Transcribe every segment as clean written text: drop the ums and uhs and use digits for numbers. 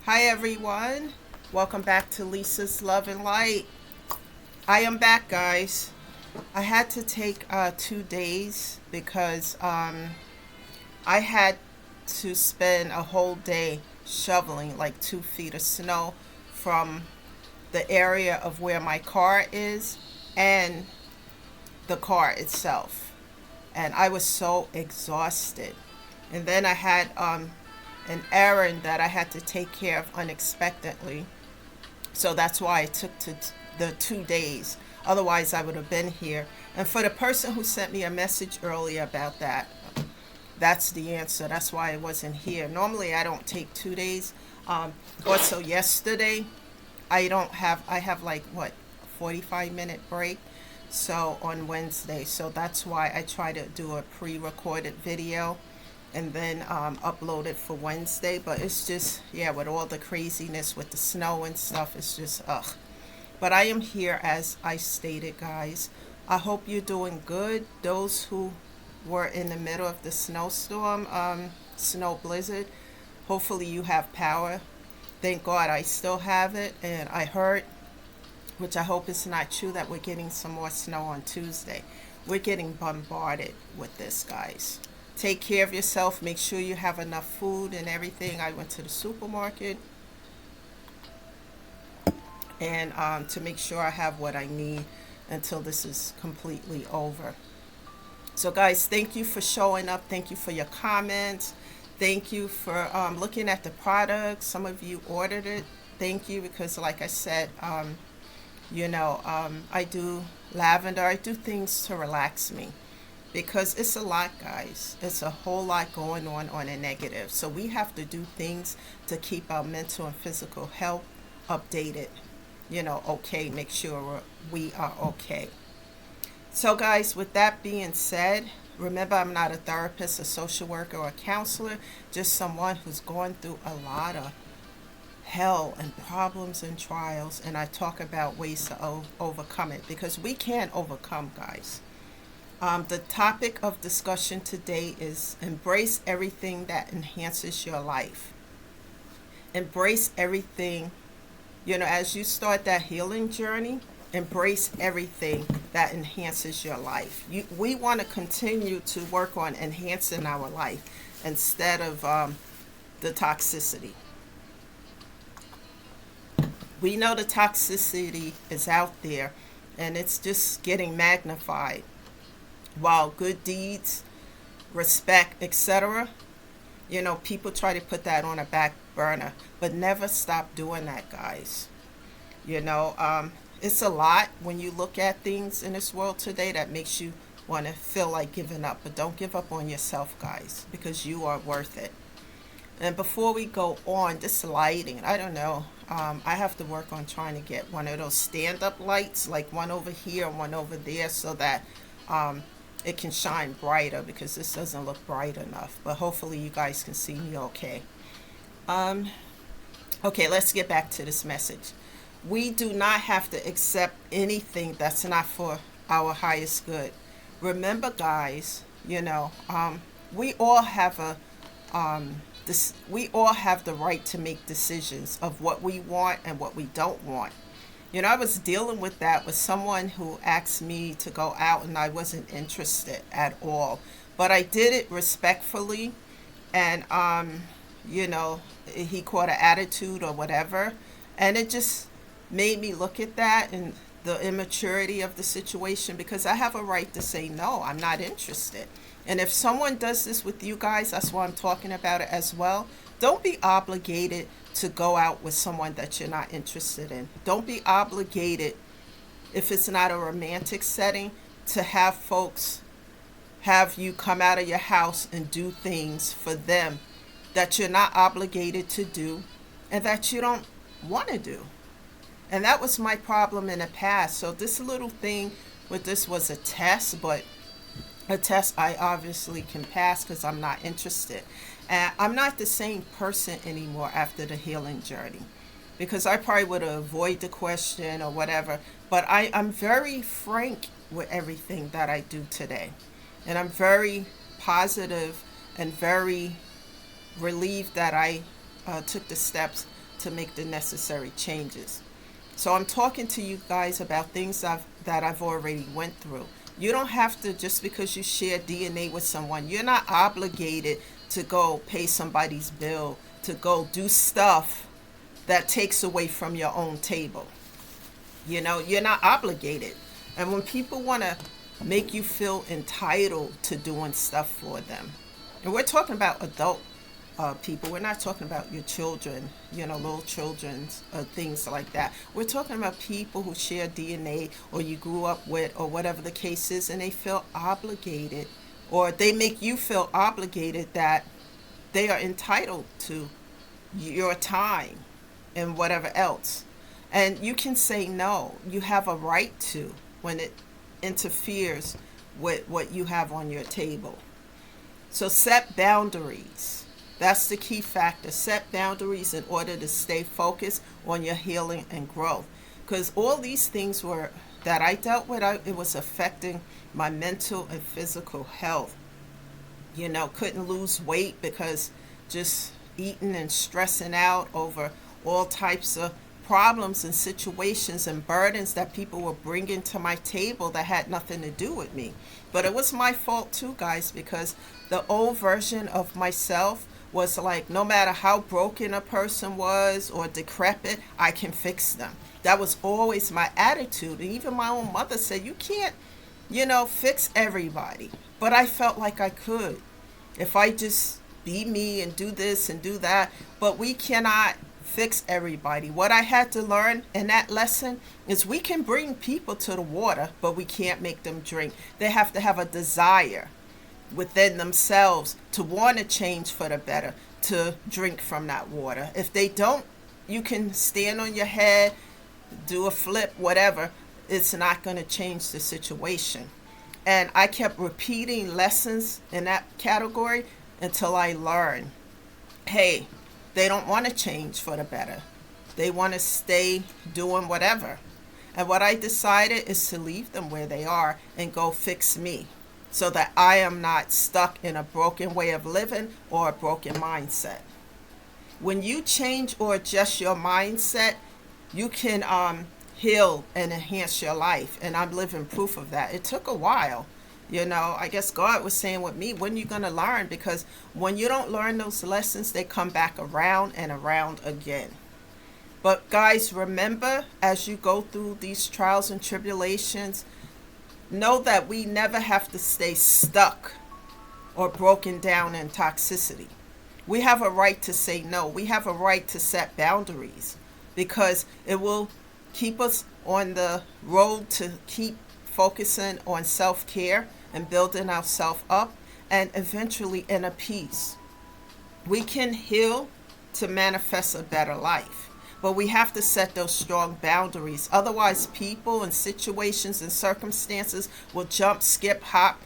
Hi, everyone. Welcome back to Lisa's Love and Light. I am back, guys. I had to take 2 days because I had to spend a whole day shoveling like 2 feet of snow from the area of where my car is and the car itself. And I was so exhausted. And then I had an errand that I had to take care of unexpectedly. So that's why I took to the 2 days. Otherwise, I would have been here. And for the person who sent me a message earlier about that, that's the answer. That's why I wasn't here. Normally, I don't take 2 days. Also, yesterday, I have like, what, 45-minute break. So on Wednesday. So that's why I try to do a pre recorded video and then upload it for Wednesday. But it's just, yeah, with all the craziness with the snow and stuff, it's just, ugh. But I am here as I stated, guys. I hope you're doing good. Those who were in the middle of the snowstorm, snow blizzard, hopefully you have power. Thank God I still have it. And I heard, which I hope is not true, that we're getting some more snow on Tuesday. We're getting bombarded with this, guys. Take care of yourself. Make sure you have enough food and everything. I went to the supermarket and to make sure I have what I need until this is completely over. So, guys, thank you for showing up. Thank you for your comments. Thank you for looking at the product. Some of you ordered it. Thank you because, like I said, I do lavender. I do things to relax me because it's a lot, guys. It's a whole lot going on a negative. So we have to do things to keep our mental and physical health updated. Okay, make sure we are okay. So, guys, with that being said, remember I'm not a therapist, a social worker, or a counselor, just someone who's going through a lot of hell and problems and trials, and I talk about ways to overcome it because we can overcome, guys. The topic of discussion today is embrace everything that enhances your life. Embrace everything, as you start that healing journey, embrace everything that enhances your life. We want to continue to work on enhancing our life instead of the toxicity. We know the toxicity is out there and it's just getting magnified. While good deeds, respect, etc., people try to put that on a back burner, but never stop doing that, guys. You know, it's a lot when you look at things in this world today that makes you want to feel like giving up, but don't give up on yourself, guys, because you are worth it. And before we go on, this lighting, I don't know. I have to work on trying to get one of those stand-up lights, like one over here and one over there, so that it can shine brighter because this doesn't look bright enough. But hopefully you guys can see me okay. Um, okay, let's get back to this message. We do not have to accept anything that's not for our highest good. Remember, guys, we all have we all have the right to make decisions of what we want and what we don't want. I was dealing with that with someone who asked me to go out and I wasn't interested at all. But I did it respectfully and he caught an attitude or whatever. And it just made me look at that and the immaturity of the situation because I have a right to say no, I'm not interested. And if someone does this with you guys, that's why I'm talking about it as well. Don't be obligated to go out with someone that you're not interested in. Don't be obligated, if it's not a romantic setting, to have folks have you come out of your house and do things for them that you're not obligated to do and that you don't want to do. And that was my problem in the past. So this little thing with this was a test, but a test I obviously can pass because I'm not interested. And I'm not the same person anymore after the healing journey because I probably would avoid the question or whatever. But I'm very frank with everything that I do today. And I'm very positive and very relieved that I took the steps to make the necessary changes. So I'm talking to you guys about things that I've already went through. You don't have to, just because you share DNA with someone, you're not obligated to go pay somebody's bill, to go do stuff that takes away from your own table. You're not obligated. And when people want to make you feel entitled to doing stuff for them, and we're talking about adult people, we're not talking about your children, little children's things like that. We're talking about people who share DNA or you grew up with or whatever the case is, and they feel obligated, or they make you feel obligated that they are entitled to your time and whatever else. And you can say no. You have a right to, when it interferes with what you have on your table. So set boundaries. That's the key factor. Set boundaries in order to stay focused on your healing and growth. Because all these things that I dealt with, it was affecting my mental and physical health. Couldn't lose weight because just eating and stressing out over all types of problems and situations and burdens that people were bringing to my table that had nothing to do with me. But it was my fault too, guys, because the old version of myself was like, no matter how broken a person was or decrepit, I can fix them. That was always my attitude. And even my own mother said, you can't, fix everybody. But I felt like I could. If I just be me and do this and do that. But we cannot fix everybody. What I had to learn in that lesson is we can bring people to the water, but we can't make them drink. They have to have a desire within themselves to want to change for the better, to drink from that water. If they don't, you can stand on your head, do a flip, whatever. It's not going to change the situation. And I kept repeating lessons in that category until I learned, hey, they don't want to change for the better. They want to stay doing whatever. And what I decided is to leave them where they are and go fix me, so that I am not stuck in a broken way of living or a broken mindset. When you change or adjust your mindset, you can heal and enhance your life. And I'm living proof of that. It took a while. I guess God was saying with me, when are you going to learn? Because when you don't learn those lessons, they come back around and around again. But guys, remember, as you go through these trials and tribulations, know that we never have to stay stuck or broken down in toxicity. We have a right to say no. We have a right to set boundaries, because it will keep us on the road to keep focusing on self-care and building ourselves up, and eventually inner peace. We can heal to manifest a better life, but we have to set those strong boundaries. Otherwise, people and situations and circumstances will jump, skip, hop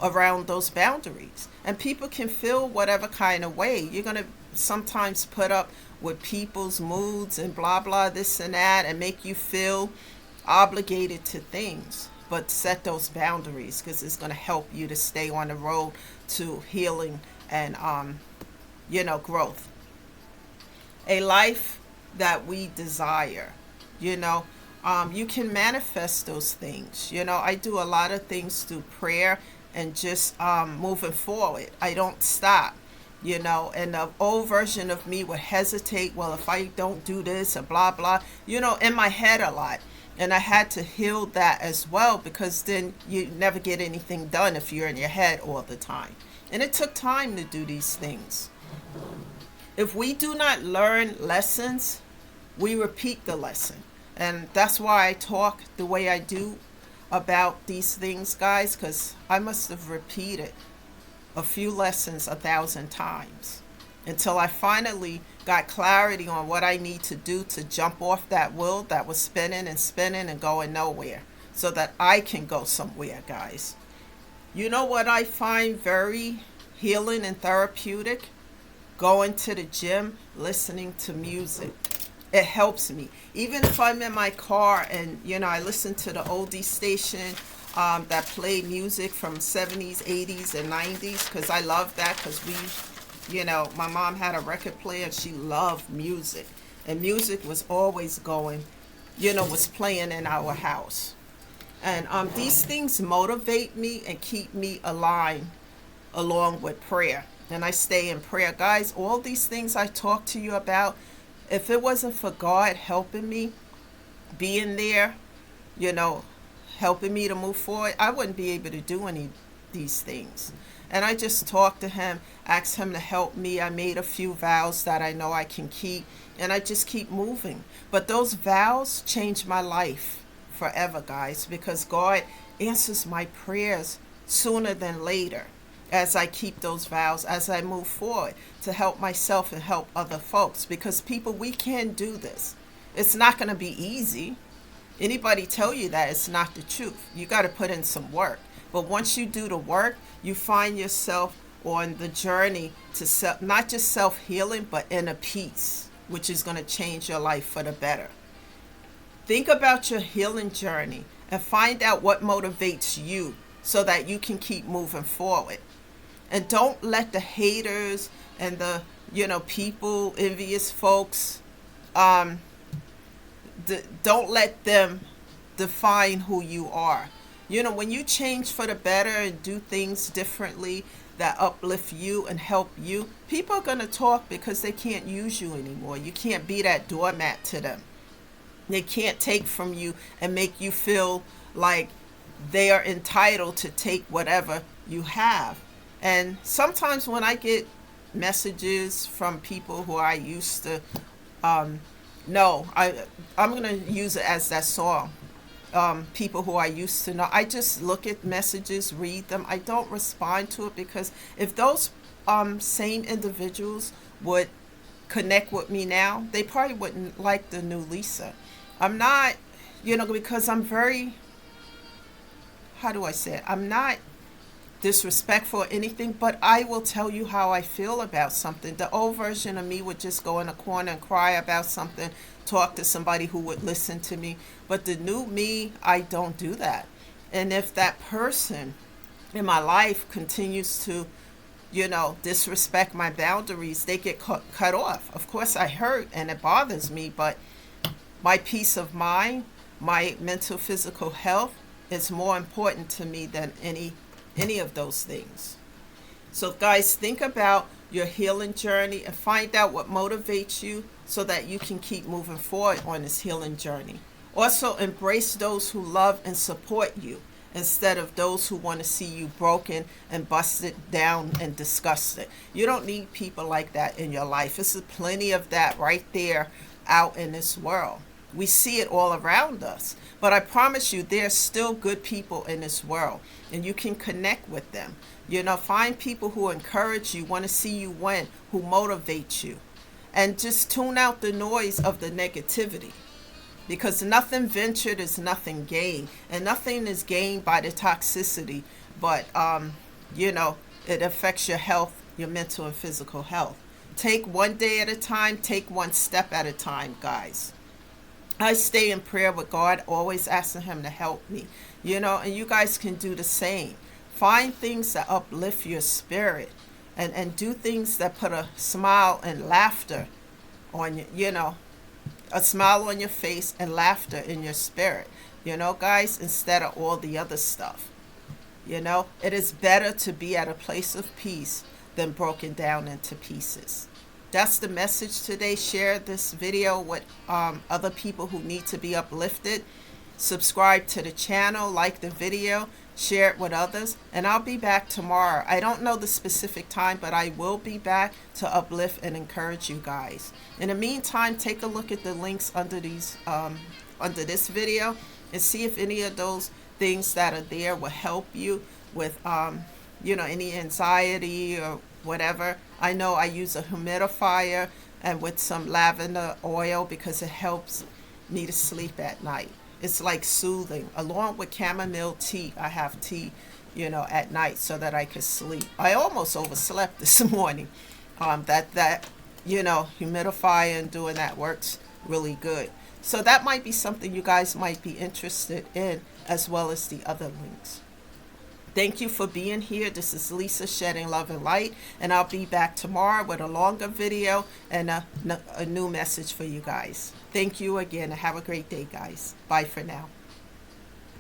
around those boundaries. And people can feel whatever kind of way. You're going to sometimes put up with people's moods and blah, blah, this and that, and make you feel obligated to things. But set those boundaries, because it's going to help you to stay on the road to healing and, growth. A life that we desire, you can manifest those things. I do a lot of things through prayer and just moving forward. I don't stop, and the old version of me would hesitate. Well, if I don't do this and blah, blah, in my head a lot. And I had to heal that as well, because then you never get anything done if you're in your head all the time. And it took time to do these things. If we do not learn lessons, we repeat the lesson. And that's why I talk the way I do about these things, guys, because I must have repeated a few lessons 1,000 times until I finally got clarity on what I need to do to jump off that wheel that was spinning and spinning and going nowhere, so that I can go somewhere, guys. You know what I find very healing and therapeutic? Going to the gym, listening to music. It helps me. Even if I'm in my car and, I listen to the oldie station that play music from 70s, 80s, and 90s, because I love that, because my mom had a record player and she loved music. and music was always going, was playing in our house. And these things motivate me and keep me aligned along with prayer. And I stay in prayer. Guys, all these things I talk to you about, if it wasn't for God helping me, being there, you know, helping me to move forward, I wouldn't be able to do any of these things. And I just talked to him, asked him to help me. I made a few vows that I know I can keep, and I just keep moving. But those vows changed my life forever, guys, because God answers my prayers sooner than later as I keep those vows, as I move forward to help myself and help other folks. Because people, we can do this. It's not going to be easy. Anybody tell you that, it's not the truth. You got to put in some work. But once you do the work, you find yourself on the journey to not just self-healing, but inner peace, which is going to change your life for the better. Think about your healing journey and find out what motivates you so that you can keep moving forward. And don't let the haters and the, people, envious folks, don't let them define who you are. When you change for the better and do things differently that uplift you and help you, people are going to talk because they can't use you anymore. You can't be that doormat to them. They can't take from you and make you feel like they are entitled to take whatever you have. And sometimes when I get messages from people who I used to know, I'm going to use it as that song. People who I used to know, I just look at messages, read them. I don't respond to it because if those same individuals would connect with me now, they probably wouldn't like the new Lisa. I'm not, because I'm very, how do I say it? I'm not disrespectful or anything, but I will tell you how I feel about something. The old version of me would just go in a corner and cry about something, talk to somebody who would listen to me. But the new me, I don't do that. And if that person in my life continues to, disrespect my boundaries, they get cut off. Of course, I hurt and it bothers me, but my peace of mind, my mental, physical health is more important to me than any of those things. So guys, think about your healing journey and find out what motivates you so that you can keep moving forward on this healing journey. Also, embrace those who love and support you instead of those who want to see you broken and busted down and disgusted. You don't need people like that in your life. There's plenty of that right there out in this world. We see it all around us. But I promise you, there's still good people in this world, and you can connect with them. Find people who encourage you, want to see you win, who motivate you. And just tune out the noise of the negativity. Because nothing ventured is nothing gained. And nothing is gained by the toxicity. But, it affects your health, your mental and physical health. Take one day at a time. Take one step at a time, guys. I stay in prayer with God, always asking him to help me, and you guys can do the same. Find things that uplift your spirit and do things that put a smile and laughter on you, a smile on your face and laughter in your spirit, guys, instead of all the other stuff. It is better to be at a place of peace than broken down into pieces. That's the message today. Share this video with other people who need to be uplifted. Subscribe to the channel, like the video, share it with others, and I'll be back tomorrow. I don't know the specific time, but I will be back to uplift and encourage you guys. In the meantime, take a look at the links under under this video and see if any of those things that are there will help you with any anxiety or whatever. I know I use a humidifier and with some lavender oil because it helps me to sleep at night. It's like soothing. Along with chamomile tea, I have tea, at night so that I could sleep. I almost overslept this morning. That humidifier and doing that works really good. So that might be something you guys might be interested in, as well as the other links. Thank you for being here. This is Lisa shedding love and light, and I'll be back tomorrow with a longer video and a new message for you guys. Thank you again, and have a great day, guys. Bye for now.